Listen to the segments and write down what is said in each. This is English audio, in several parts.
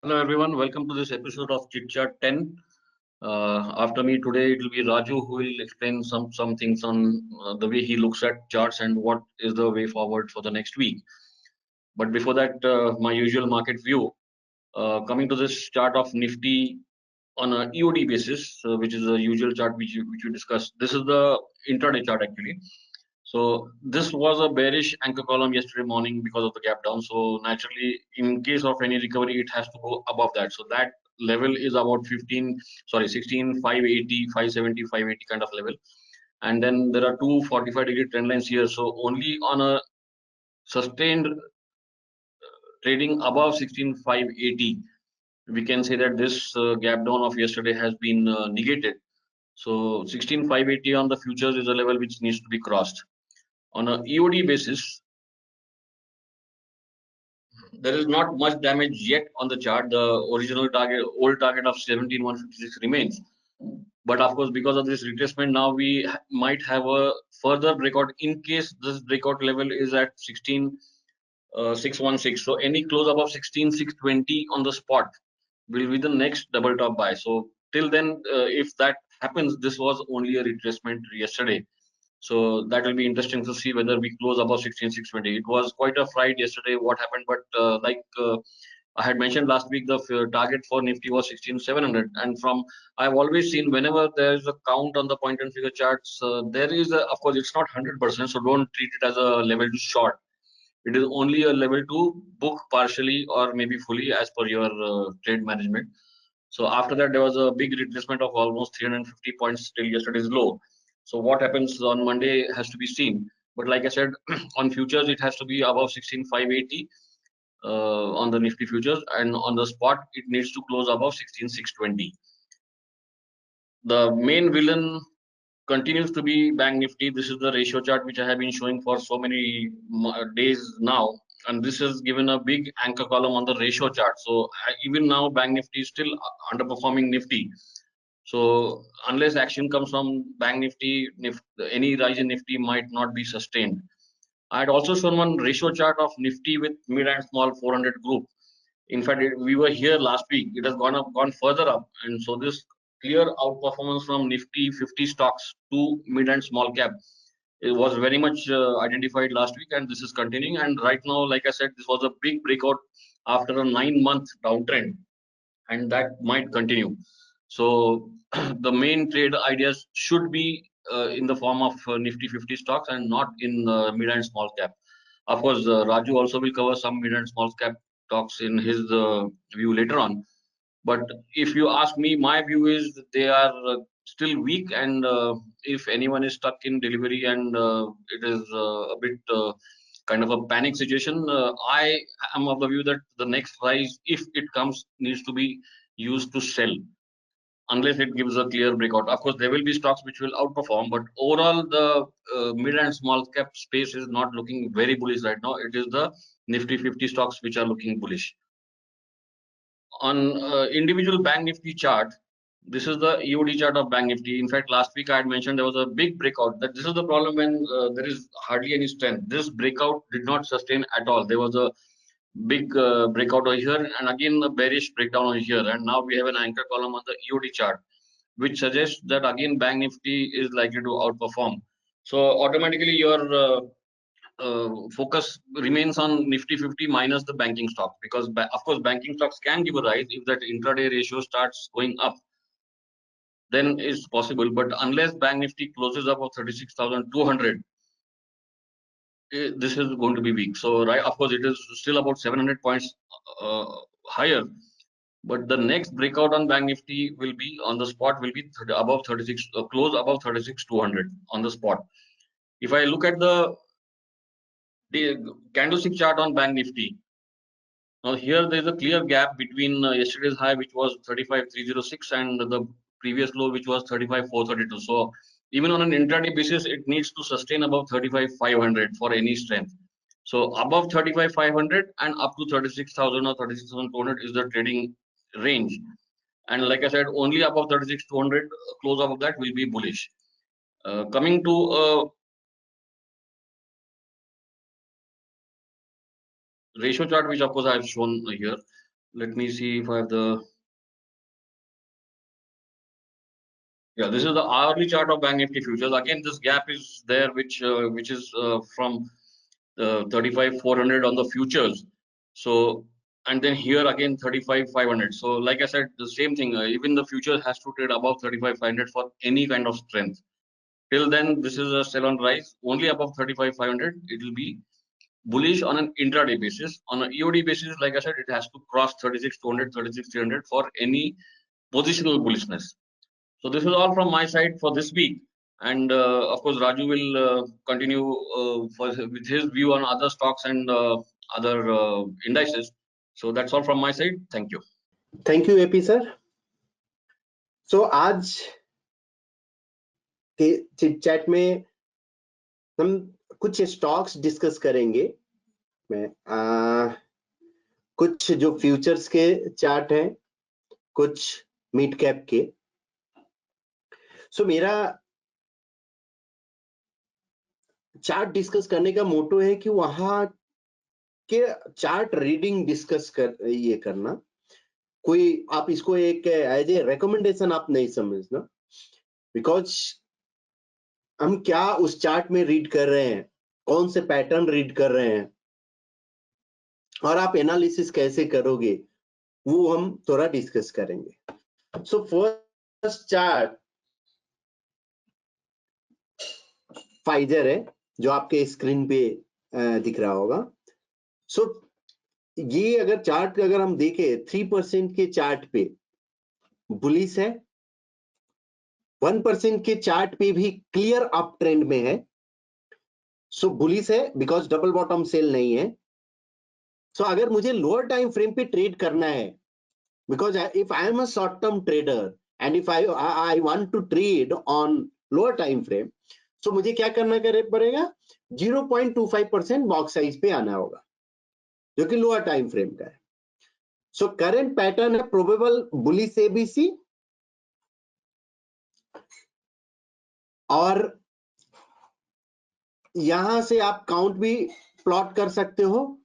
Hello everyone, welcome to this episode of Chit Chat 10. After me today, it will be Raju who will explain some things on the way he looks at charts and what is the way forward for the next week. But before that, my usual market view. Coming to this chart of Nifty on a EOD basis, which is a usual chart which we discussed. This is the intraday chart actually. So this was a bearish anchor column yesterday morning because of the gap down. So naturally, in case of any recovery, it has to go above that. So that level is about 16, 580, 570, 580 kind of level. And then there are two 45-degree trend lines here. So only on a sustained trading above 16,580, we can say that this gap down of yesterday has been negated. So 16,580 on the futures is a level which needs to be crossed. On a EOD basis, there is not much damage yet on the chart. The original target, old target of 17,156 remains. But of course, because of this retracement, now we might have a further breakout in case this breakout level is at 16,616. So any close above 16,620 on the spot will be the next double top buy. So till then, if that happens, this was only a retracement yesterday. So that will be interesting to see whether we close above 16,620. It was quite a fright yesterday what happened, but I had mentioned last week, the target for Nifty was 16,700. And from I've always seen whenever there is a count on the point and figure charts, there is of course it's not 100%, so don't treat it as a level to short. It is only a level to book partially or maybe fully as per your trade management. So after that, there was a big retracement of almost 350 points till yesterday's low. So what happens on Monday has to be seen. But like I said, on futures, it has to be above 16,580 on the Nifty futures, and on the spot, it needs to close above 16,620. The main villain continues to be Bank Nifty. This is the ratio chart which I have been showing for so many days now, and this has given a big anchor column on the ratio chart. So even now, Bank Nifty is still underperforming Nifty. So unless action comes from Bank Nifty, any rise in Nifty might not be sustained. I had also shown one ratio chart of Nifty with mid and small 400 group. In fact, we were here last week. It has gone further up, and so this clear outperformance from Nifty 50 stocks to mid and small cap, it was very much identified last week, and this is continuing. And right now, like I said, this was a big breakout after a 9-month downtrend, and that might continue. So the main trade ideas should be in the form of Nifty 50 stocks and not in mid and small cap. Of course, Raju also will cover some mid and small cap stocks in his view later on. But if you ask me, my view is that they are still weak, and if anyone is stuck in delivery and it is a bit kind of a panic situation, I am of the view that the next rise, if it comes, needs to be used to sell unless it gives a clear breakout. Of course, there will be stocks which will outperform, but overall, the mid and small cap space is not looking very bullish right now. It is the Nifty 50 stocks which are looking bullish. On individual Bank Nifty chart, this is the EOD chart of Bank Nifty. In fact, last week I had mentioned there was a big breakout. That this is the problem when there is hardly any strength. This breakout did not sustain at all. There was a big breakout over here, and again a bearish breakdown over here. And now we have an anchor column on the EOD chart, which suggests that again Bank Nifty is likely to outperform. So automatically your focus remains on Nifty 50 minus the banking stocks, because of course banking stocks can give a rise if that intraday ratio starts going up, then it's possible. But unless Bank Nifty closes up of 36,200, this is going to be weak. So right, of course it is still about 700 points higher, but the next breakout on Bank Nifty will be on the spot will be above 36, close above 36,200 on the spot. If I look at the candlestick chart on Bank Nifty, now here there is a clear gap between yesterday's high, which was 35,306, and the previous low, which was 35,432. So even on an intraday basis, it needs to sustain above 35,500 for any strength. So above 35,500 and up to 36,000 or 36,200 is the trading range. And like I said, only above 36,200, close up of that will be bullish. Coming to ratio chart, which of course I have shown here. let me see if I have the, yeah, this is the hourly chart of Bank Nifty futures. Again, this gap is there, which is from 35,400 on the futures. So, and then here again 35,500. So, like I said, the same thing. Even the future has to trade above 35,500 for any kind of strength. Till then, this is a sell on rise. Only above 35,500, it will be bullish on an intraday basis. On an EOD basis, like I said, it has to cross 36,200, 36,300 for any positional bullishness. So this is all from my side for this week, and of course Raju will continue with his view on other stocks and other indices. So that's all from my side. Thank you. Thank you AP sir. So आज के chit chat में हम कुछ stocks discuss करेंगे. मैं कुछ जो futures के चार्ट हैं, कुछ मिड कैप के. सो मेरा चार्ट डिस्कस करने का मोटो है कि वहां के चार्ट रीडिंग डिस्कस ये करना. कोई आप इसको एक एज ए रिकमेंडेशन आप नहीं समझना, बिकॉज हम क्या उस चार्ट में रीड कर रहे हैं, कौन से पैटर्न रीड कर रहे हैं और आप एनालिसिस कैसे करोगे, वो हम थोड़ा डिस्कस करेंगे. सो फर्स्ट चार्ट फाइजर है जो आपके स्क्रीन पे दिख रहा होगा. सो ये अगर चार्ट अगर हम देखें 3% के चार्ट पे बुलिश है, 1% के चार्ट पे भी क्लियर अप ट्रेंड में है. सो बुलिश है बिकॉज डबल बॉटम सेल नहीं है. सो अगर मुझे लोअर टाइम फ्रेम पे ट्रेड करना है, because if I am a short term trader and if I want to trade on lower time frame, so मुझे क्या करना पड़ेगा, 0.25% बॉक्स साइज पे आना होगा जो कि लोअर टाइम फ्रेम का है. सो करंट पैटर्न है प्रोबेबल बुलिश एबीसी, और यहां से आप काउंट भी प्लॉट कर सकते हो.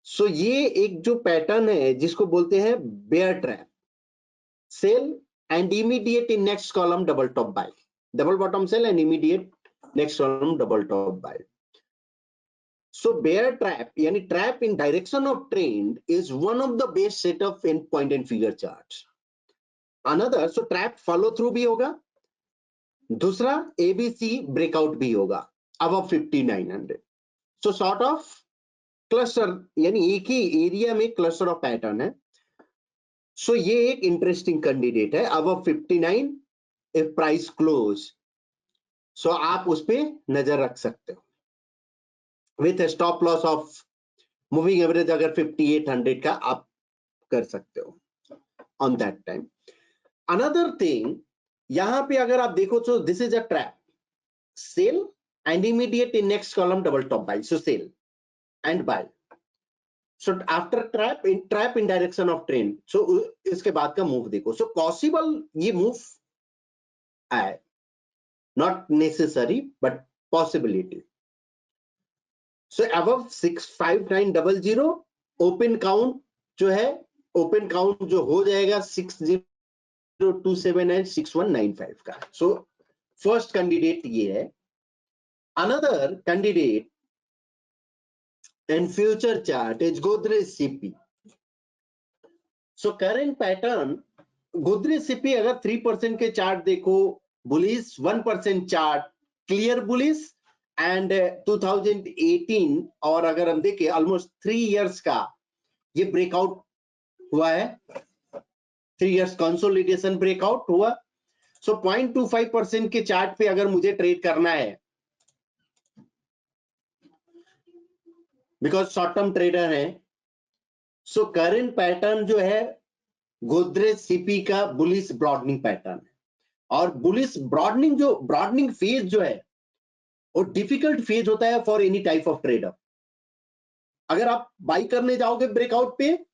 सो ये एक जो पैटर्न है जिसको बोलते हैं bear trap, sell and immediate in next column double top buy, double bottom sell and immediate next column double top buy. So bear trap, yani trap in direction of trend, is one of the best setup in point and figure charts. Another, so trap follow through भी होगा, दूसरा ABC breakout भी होगा above 5900. So sort of cluster, यानी एक ही area में cluster of pattern है. So ये एक interesting candidate है above 59 if price close. So आप उस पे नजर रख सकते हो with a stop loss of moving average अगर 5800 का आप कर सकते हो on that time. Another thing, यहां पे अगर आप देखो तो this is a trap, sell and immediate in next column double top buy, so sell and buy. So after trap in direction of trend, so इसके बाद का मूव देखो. सो पॉसिबल ये मूव है, not necessary but possibility. So above 65900 open count जो है, open count जो हो जाएगा 6027 एंड 6195 का. सो फर्स्ट कैंडिडेट ये है. Another candidate in future chart is Godrej CP. So current pattern Godrej CP अगर 3% के चार्ट देखो bullish, 1% chart clear bullish, and 2018 और अगर हम देखें ऑलमोस्ट 3 इयर्स का ये ब्रेकआउट हुआ है, 3 इयर्स कंसोलिडेशन ब्रेकआउट हुआ. सो 0.25% के चार्ट पे अगर मुझे ट्रेड करना है, बिकॉज शॉर्ट टर्म ट्रेडर है, सो करंट पैटर्न जो है गोदरेज सीपी का बुलिश ब्रॉडनिंग पैटर्न है. और बुलिश ब्रॉडनिंग, जो ब्रॉडनिंग फेज जो है वो डिफिकल्ट फेज होता है for any type of trader. अगर आप बाई करने जाओगे ब्रेकआउट पे,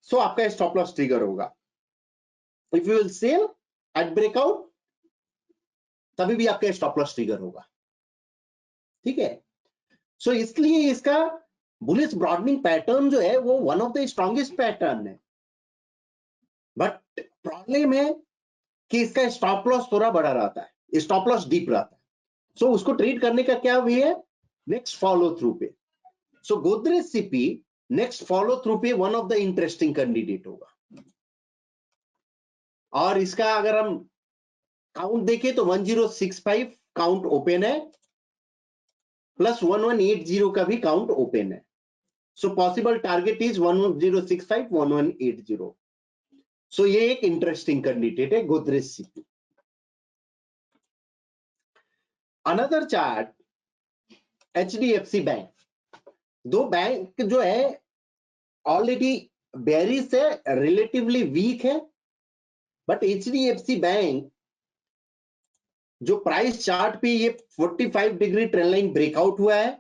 सो आपका स्टॉप लॉस ट्रिगर होगा. If you will sell at breakout, तभी भी आपका स्टॉप लॉस ट्रिगर होगा. ठीक है. सो इसलिए इसका बुलिश ब्रॉडनिंग पैटर्न जो है वो one of the strongest pattern है, बट प्रॉब्लम है कि इसका स्टॉप लॉस थोड़ा बड़ा रहता है, स्टॉप लॉस डीप रहता है। सो उसको ट्रीट करने का क्या वे है, नेक्स्ट फॉलो थ्रू पे। So Godrej CP next follow through पे one of the interesting candidate होगा। और इसका अगर हम काउंट देखें तो 1065 काउंट ओपन है, प्लस 1180 का भी काउंट ओपन है। So possible target is 1065 1180। सो ये एक इंटरेस्टिंग कैंडिडेट है Godrej CP. Another chart HDFC bank. दो बैंक जो है ऑलरेडी बेरिश है, रिलेटिवली वीक है, बट एचडीएफसी बैंक जो प्राइस चार्ट पे ये 45 डिग्री ट्रेंड लाइन ब्रेकआउट हुआ है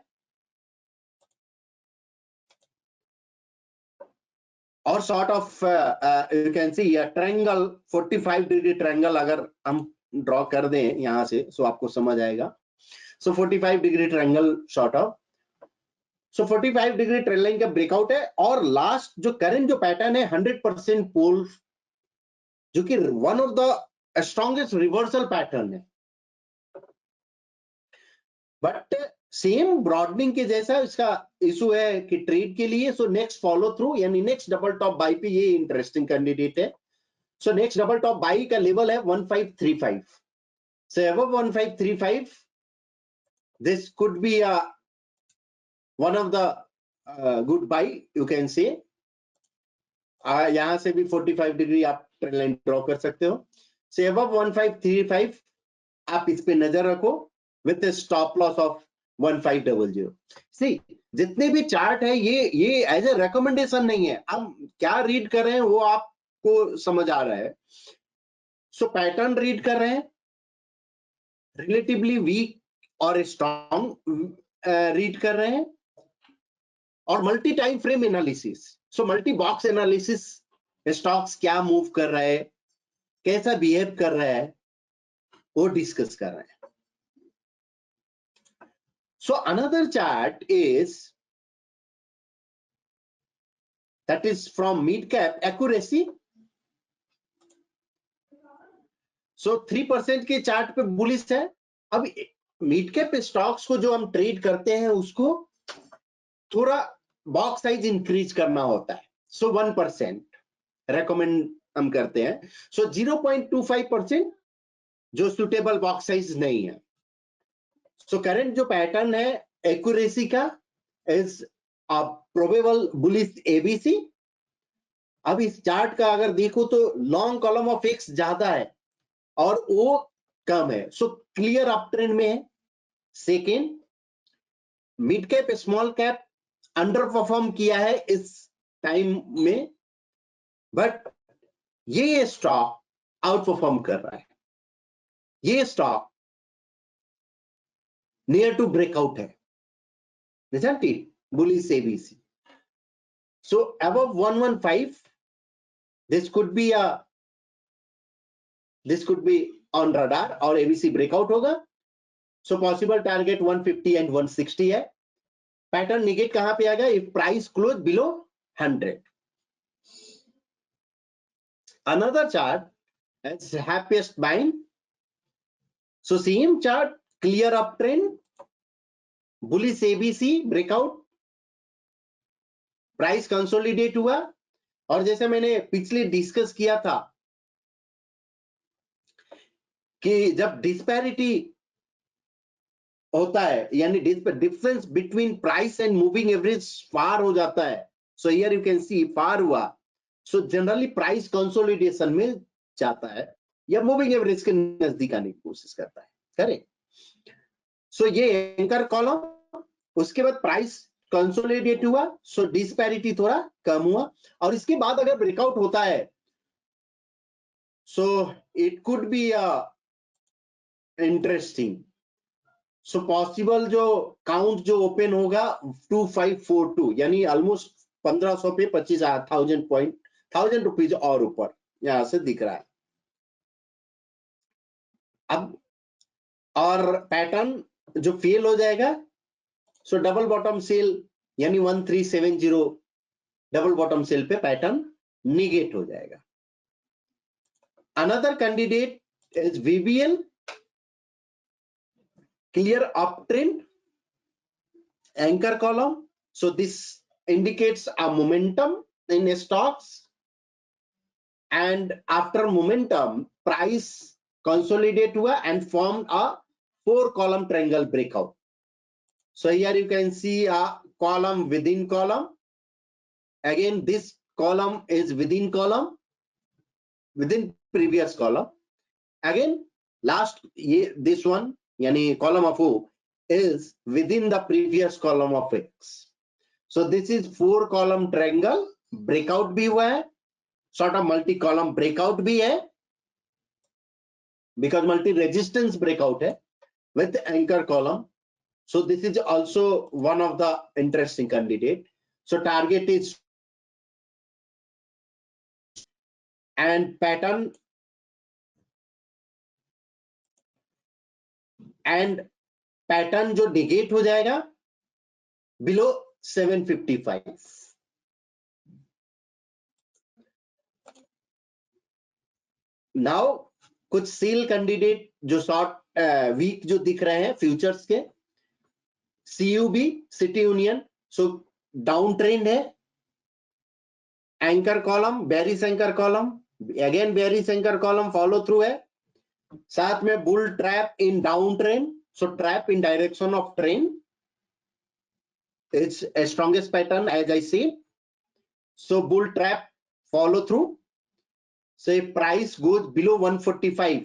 और sort of you can see triangle, 45 degree triangle अगर हम ड्रॉ कर दें यहां से सो आपको समझ आएगा। सो 45 degree triangle sort of, so 45 degree trend line का ब्रेकआउट है। और लास्ट जो करंट जो पैटर्न है 100% पोल, जो कि one of the strongest reversal pattern है, बट सेम ब्रॉडनिंग के जैसा इसका इशू है कि ट्रेड के लिए। सो नेक्स्ट फॉलो थ्रू यानी नेक्स्ट डबल टॉप बाई पे ये इंटरेस्टिंग कैंडिडेट है। So next double top buy का लेवल है 1535। So above 1535 this could be one of the good buy you can say. यहां से भी 45 डिग्री आप ट्रेंड लाइन ड्रॉ कर सकते हो। सो अबव 1535 आप इस पे नजर रखो विथ स्टॉप लॉस ऑफ 1500। सी जितने भी चार्ट है ये एज ए रिकमेंडेशन नहीं है, हम क्या रीड कर रहे हैं वो आपको समझ आ रहा है। सो पैटर्न रीड कर रहे हैं, रिलेटिवली वीक और स्ट्रॉन्ग रीड कर रहे हैं, और multi time frame analysis, so multi box analysis, stocks क्या मूव कर रहा है, कैसा बिहेव कर रहा है, वो डिस्कस कर रहे हैं। So another chart is that is from mid cap accuracy. So 3% के चार्ट पे बुलिश है। अब मिड कैप स्टॉक्स को जो हम ट्रेड करते हैं उसको थोड़ा बॉक्स साइज इंक्रीज करना होता है। सो 1% रेकमेंड हम करते हैं। सो 0.25% जो सुटेबल बॉक्स साइज नहीं है। सो करंट जो पैटर्न है एक्यूरेसी का इज प्रोबेबल बुलिश एबीसी। अब इस चार्ट का अगर देखो तो लॉन्ग कॉलम ऑफ एक्स ज्यादा है और वो कम है, सो क्लियर अप ट्रेंड में है। Second, mid cap small cap under perform किया है इस टाइम में, बट ये स्टॉक आउट परफॉर्म कर रहा है। ये स्टॉक नियर टू ब्रेकआउट है, isn't it? Bullish ABC. So above 115, this could be on radar और ABC breakout होगा। So possible target 150 and 160 है। पैटर्न निगेट कहां पे आएगा? If price close below 100। Another chart is happiest buying. So same chart, clear uptrend, bullish ABC breakout, price consolidate हुआ, और जैसे मैंने पिछले डिस्कस किया था कि जब डिस्पैरिटी होता है यानी difference between price and moving average far हो जाता है, so here you can see far हुआ, सो जनरली प्राइस कंसोलिडेशन में जाता है या मूविंग एवरेज के नजदीक आने की कोशिश करता है, करेक्ट। सो ये एंकर कॉलम, उसके बाद प्राइस कंसोलिडेट हुआ, सो डिस्पैरिटी थोड़ा कम हुआ, और इसके बाद अगर ब्रेकआउट होता है so it could be interesting. So possible जो काउंट जो ओपन होगा 2542 यानी ऑलमोस्ट 1500 पे 25,000 पॉइंट 1000 रुपीज और ऊपर यहां से दिख रहा है। अब और पैटर्न जो फेल हो जाएगा, सो डबल बॉटम सेल यानी 1370 डबल बॉटम सेल पे पैटर्न निगेट हो जाएगा. Another candidate is VBL, clear uptrend, anchor column. So this indicates a momentum in stocks, and after momentum price consolidate हुआ and formed a 4-column triangle breakout. So here you can see a column within column. Again this column is within column, within previous column. Again last this one yani column of O is within the previous column of X. So this is 4-column triangle breakout भी हुआ है, sort of multi column breakout भी है because multi resistance breakout है with anchor column. So this is also one of the interesting candidate. So target is and pattern जो negate हो जाएगा below 755. Now कुछ सेल कैंडिडेट जो short weak जो दिख रहे हैं फ्यूचर्स के, CUB city union, so down trend है, anchor column bearish anchor column, again bearish anchor column follow through है, साथ में bull trap in down trend, so trap in direction of trend, it's strongest pattern as I see. So bull trap follow through. So if price goes below 145,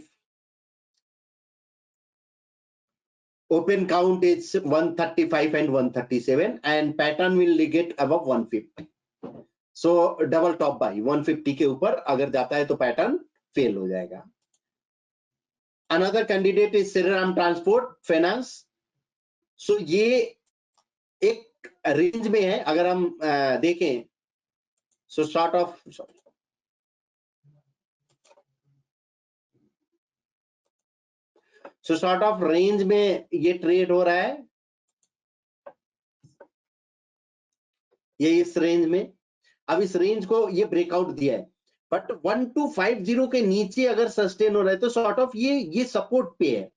open count is 135 and 137, and pattern will negate above 150. So double top buy 150 के ऊपर अगर जाता है तो pattern fail हो जाएगा. Another candidate is Shriram Transport Finance. So ये एक रेंज में है अगर हम देखें, so sort of रेंज में ये ट्रेड हो रहा है, ये इस रेंज में. अब इस रेंज को ये ब्रेकआउट दिया है, बट 1250 के नीचे अगर सस्टेन हो रहा है तो सॉर्ट ऑफ ये सपोर्ट पे है.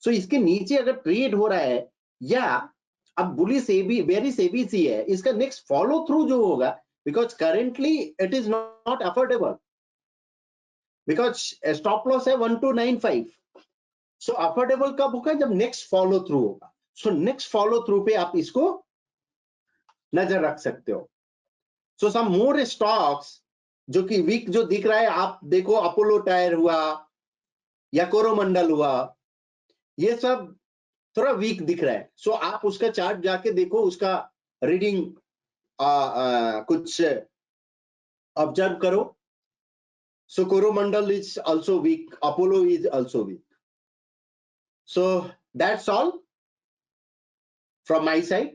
सो इसके नीचे अगर ट्रेड हो रहा है या अब बुलिश बेरिश एबीसी है, इसका नेक्स्ट फॉलो थ्रू जो होगा, because currently it is not affordable, because stop loss है 1295. सो अफोर्डेबल कब होगा? जब नेक्स्ट फॉलो थ्रू होगा. सो नेक्स्ट फॉलो थ्रू पे आप इसको नजर रख सकते हो. सो सम मोर स्टॉक्स जो कि वीक जो दिख रहा है, आप देखो अपोलो टायर हुआ या कोरोमंडल हुआ, ये सब थोड़ा वीक दिख रहा है. सो आप उसका चार्ट जाके देखो, उसका रीडिंग कुछ ऑब्जर्व करो. So Coromandel is also weak, Apollo is also weak. So that's all from my side.